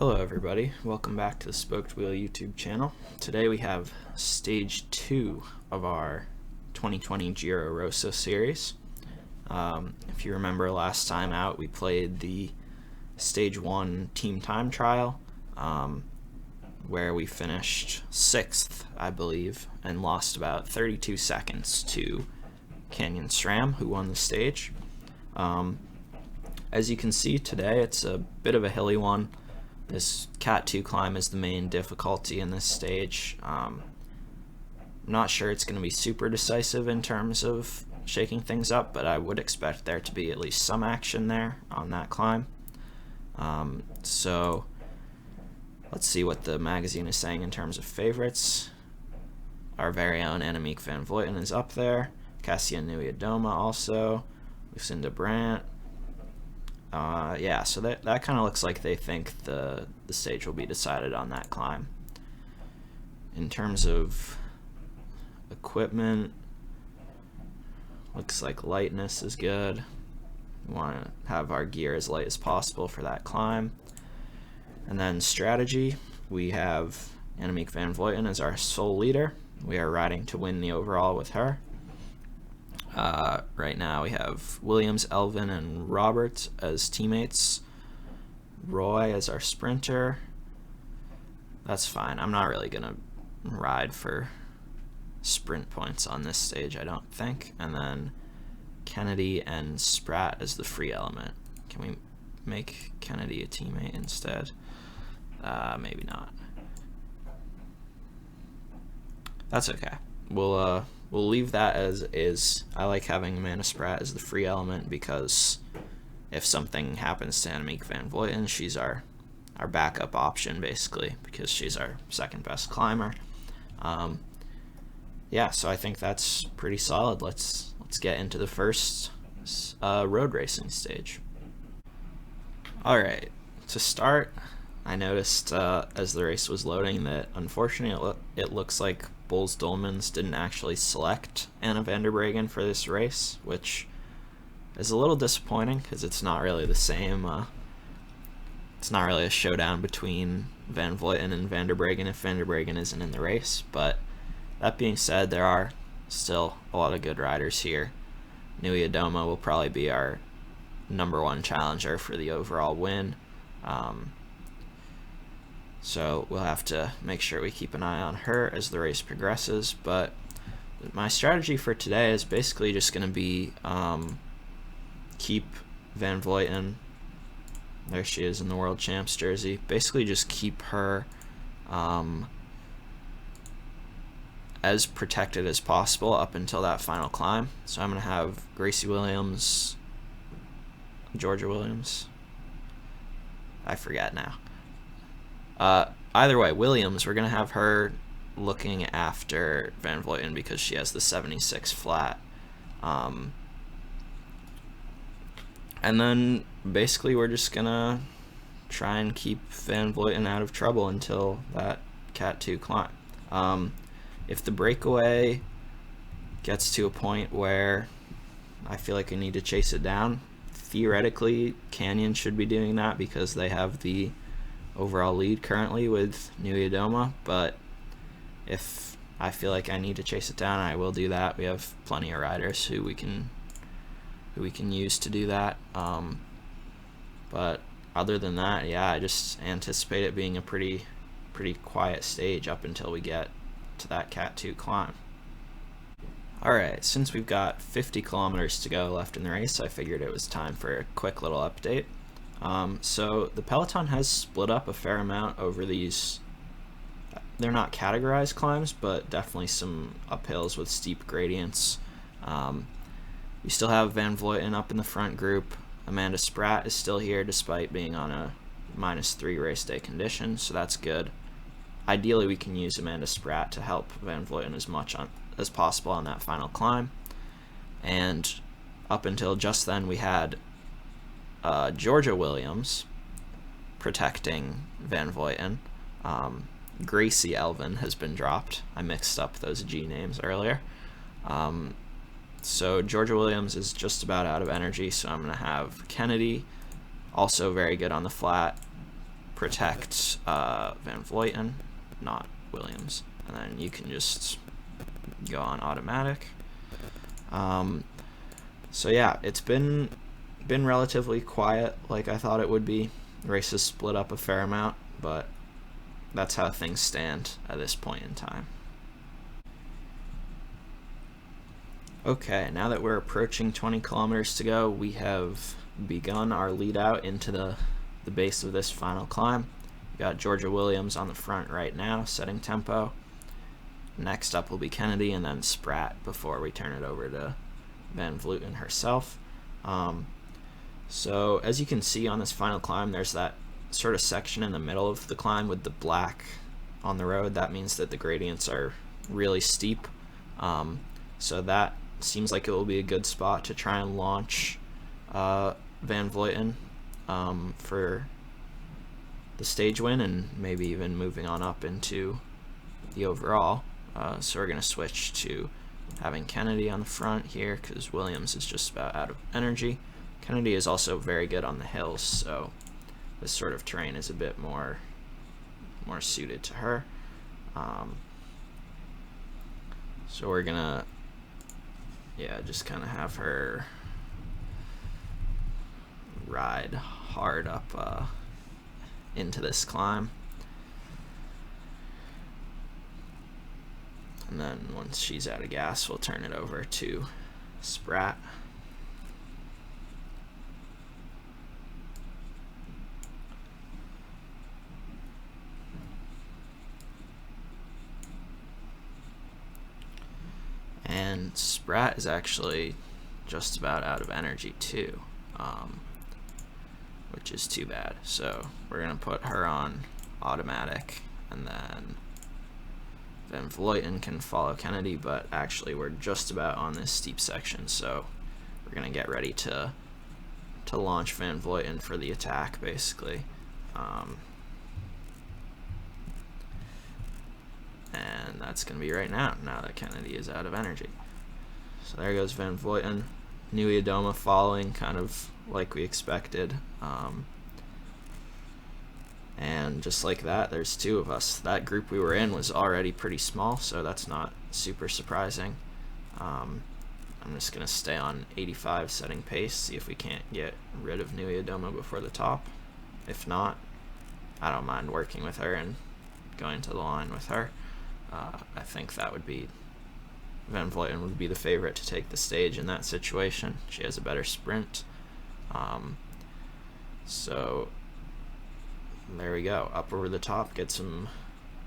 Hello everybody, welcome back to the Spoked Wheel YouTube channel. Today we have stage 2 of our 2020 Giro Rosa series. If you remember last time out, we played the stage 1 team time trial, where we finished 6th, I believe, and lost about 32 seconds to Canyon SRAM, who won the stage. As you can see today, it's a bit of a hilly one. This Cat 2 climb is the main difficulty in this stage. I'm not sure it's going to be super decisive in terms of shaking things up, but I would expect there to be at least some action there on that climb. So let's see what the magazine is saying in terms of favorites. Our very own Annemiek van Vleuten is up there. Cassia Nui-Adoma also. Lucinda Brandt. Yeah, so that kind of looks like they think the stage will be decided on that climb. In terms of equipment, looks like lightness is good. We want to have our gear as light as possible for that climb. And then strategy, we have Annemiek van Vleuten as our sole leader. We are riding to win the overall with her. Right now we have Williams, Elvin, and Robert as teammates. Roy as our sprinter. That's fine. I'm not really going to ride for sprint points on this stage, I don't think. And then Kennedy and Spratt as the free element. Can we make Kennedy a teammate instead? Maybe not. That's okay. We'll leave that as is. I like having Amanda Spratt as the free element because if something happens to Annemiek van Vleuten, she's our backup option basically, because she's our second best climber. Yeah, so I think that's pretty solid. Let's get into the first road racing stage. Alright, to start, I noticed as the race was loading that unfortunately it looks like Boels Dolmans didn't actually select Anna van der Breggen for this race, which is a little disappointing because it's not really the same. It's not really a showdown between Van Vleuten and van der Breggen if van der Breggen isn't in the race. But that being said, there are still a lot of good riders here. Nui-Adoma will probably be our #1 challenger for the overall win. So we'll have to make sure we keep an eye on her as the race progresses. But my strategy for today is basically just going to be keep Van Vleuten, there she is in the World Champs jersey, basically just keep her as protected as possible up until that final climb. So I'm going to have Gracie Williams, Georgia Williams, I forget now. Either way, Williams, we're going to have her looking after Van Vleuten because she has the 76 flat. And then basically we're just going to try and keep Van Vleuten out of trouble until that Cat 2 climb. If the breakaway gets to a point where I feel like I need to chase it down, theoretically Canyon should be doing that because they have the overall lead currently with Nui-Adoma, but if I feel like I need to chase it down, I will do that. We have plenty of riders who we can use to do that. But other than that, yeah, I just anticipate it being a pretty quiet stage up until we get to that Cat 2 climb. Alright, since we've got 50 kilometers to go left in the race, I figured it was time for a quick little update. So the peloton has split up a fair amount over these, they're not categorized climbs, but definitely some uphills with steep gradients. We still have Van Vleuten up in the front group. Amanda Spratt is still here despite being on a -3 race day condition, so that's good. Ideally we can use Amanda Spratt to help Van Vleuten as much as possible on that final climb. And up until just then we had Georgia Williams protecting Van Vleuten. Gracie Elvin has been dropped. I mixed up those G names earlier. So Georgia Williams is just about out of energy, so I'm going to have Kennedy, also very good on the flat, protect Van Vleuten, not Williams. And then you can just go on automatic. So yeah, it's been relatively quiet, like I thought it would be. Races split up a fair amount, but that's how things stand at this point in time. Okay, now that we're approaching 20 kilometers to go, we have begun our lead out into the base of this final climb. We got Georgia Williams on the front right now, setting tempo. Next up will be Kennedy and then Spratt before we turn it over to Van Vleuten herself. So as you can see on this final climb, there's that sort of section in the middle of the climb with the black on the road. That means that the gradients are really steep. So that seems like it will be a good spot to try and launch Van Vleuten for the stage win, and maybe even moving on up into the overall. So we're going to switch to having Kennedy on the front here because Williams is just about out of energy. Kennedy is also very good on the hills, so this sort of terrain is a bit more suited to her. So we're gonna just kind of have her ride hard up into this climb, and then once she's out of gas, we'll turn it over to Spratt. And Spratt is actually just about out of energy too, which is too bad. So we're going to put her on automatic, and then Van Vleuten can follow Kennedy, but actually we're just about on this steep section, so we're going to get ready to launch Van Vleuten for the attack, basically. And that's going to be right now that Kennedy is out of energy. So there goes Van Vleuten. Nui Adoma following, kind of like we expected. And just like that, there's two of us. That group we were in was already pretty small, so that's not super surprising. I'm just going to stay on 85 setting pace, see if we can't get rid of Nui Adoma before the top. If not, I don't mind working with her and going to the line with her. I think that would be, Van Vleuten would be the favorite to take the stage in that situation. She has a better sprint. So there we go, up over the top, get some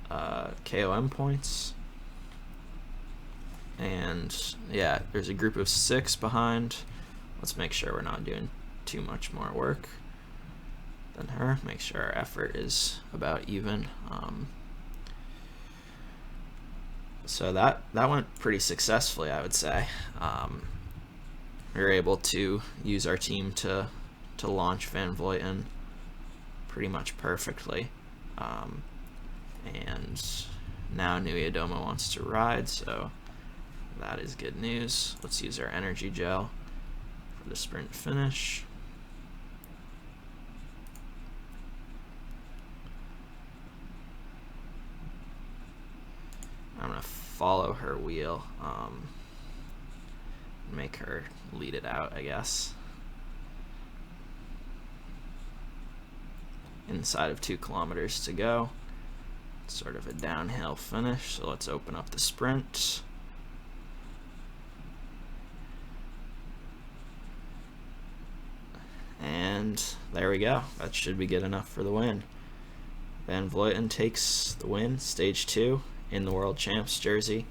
KOM points. And yeah, there's a group of 6 behind. Let's make sure we're not doing too much more work than her. Make sure our effort is about even. So that went pretty successfully, I would say. We were able to use our team to launch Van Vleuten pretty much perfectly. And now Nui Adoma wants to ride, so that is good news. Let's use our energy gel for the sprint finish. I'm going to follow her wheel, make her lead it out, I guess. Inside of 2 kilometers to go. It's sort of a downhill finish, so let's open up the sprint. And there we go. That should be good enough for the win. Van Vleuten takes the win, stage 2, in the World Champs jersey,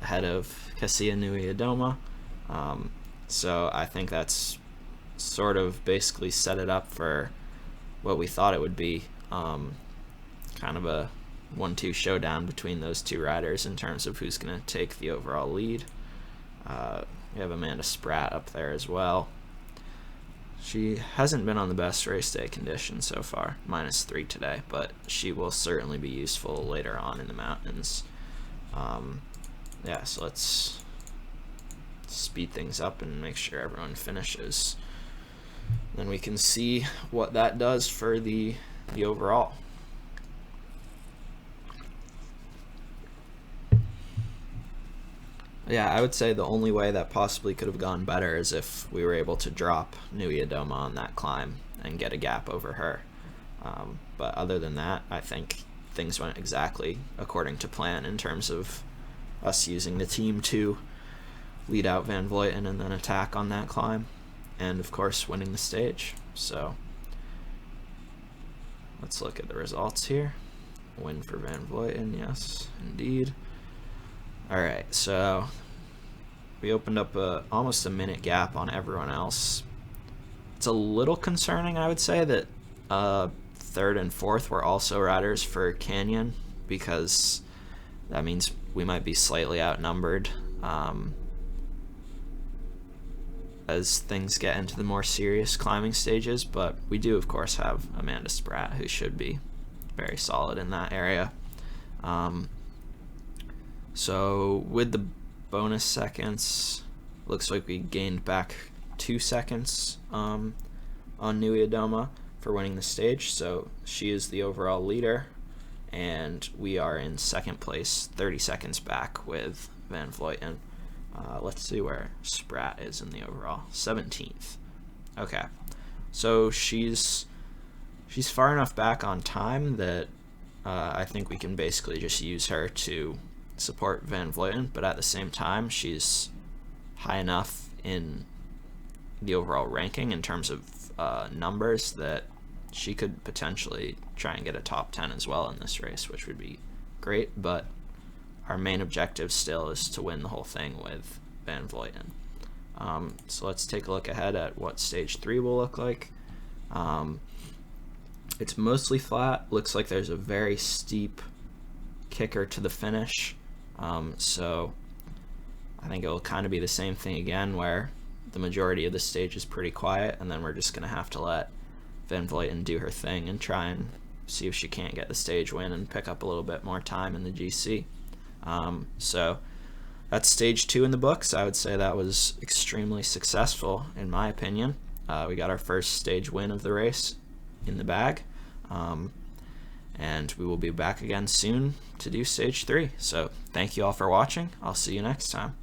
ahead of Cassia Nui Adoma. So I think that's sort of basically set it up for what we thought it would be. Kind of a 1-2 showdown between those 2 riders in terms of who's going to take the overall lead. We have Amanda Spratt up there as well. She hasn't been on the best race day condition so far, -3 today, but she will certainly be useful later on in the mountains. Yeah, so let's speed things up and make sure everyone finishes. Then we can see what that does for the overall. Yeah, I would say the only way that possibly could have gone better is if we were able to drop Nuyadoma on that climb and get a gap over her. But other than that, I think things went exactly according to plan in terms of us using the team to lead out Van Vleuten and then attack on that climb, and of course winning the stage. So let's look at the results here. Win for Van Vleuten, yes, indeed. Alright, so we opened up almost a minute gap on everyone else. It's a little concerning, I would say, that third and fourth were also riders for Canyon, because that means we might be slightly outnumbered as things get into the more serious climbing stages. But we do, of course, have Amanda Spratt, who should be very solid in that area. So with the bonus seconds, looks like we gained back 2 seconds on Nuyadoma for winning the stage, so she is the overall leader, and we are in second place, 30 seconds back with Van Vleuten. Let's see where Spratt is in the overall. 17th. Okay, so she's far enough back on time that I think we can basically just use her to support Van Vleuten, but at the same time, she's high enough in the overall ranking in terms of numbers that she could potentially try and get a top 10 as well in this race, which would be great. But our main objective still is to win the whole thing with Van Vleuten. So let's take a look ahead at what stage 3 will look like. It's mostly flat. Looks like there's a very steep kicker to the finish. So I think it will kind of be the same thing again, where the majority of the stage is pretty quiet, and then we're just going to have to let Van Vleuten do her thing and try and see if she can't get the stage win and pick up a little bit more time in the GC. So that's stage 2 in the books. I would say that was extremely successful, in my opinion. We got our first stage win of the race in the bag. And we will be back again soon to do stage 3. So thank you all for watching. I'll see you next time.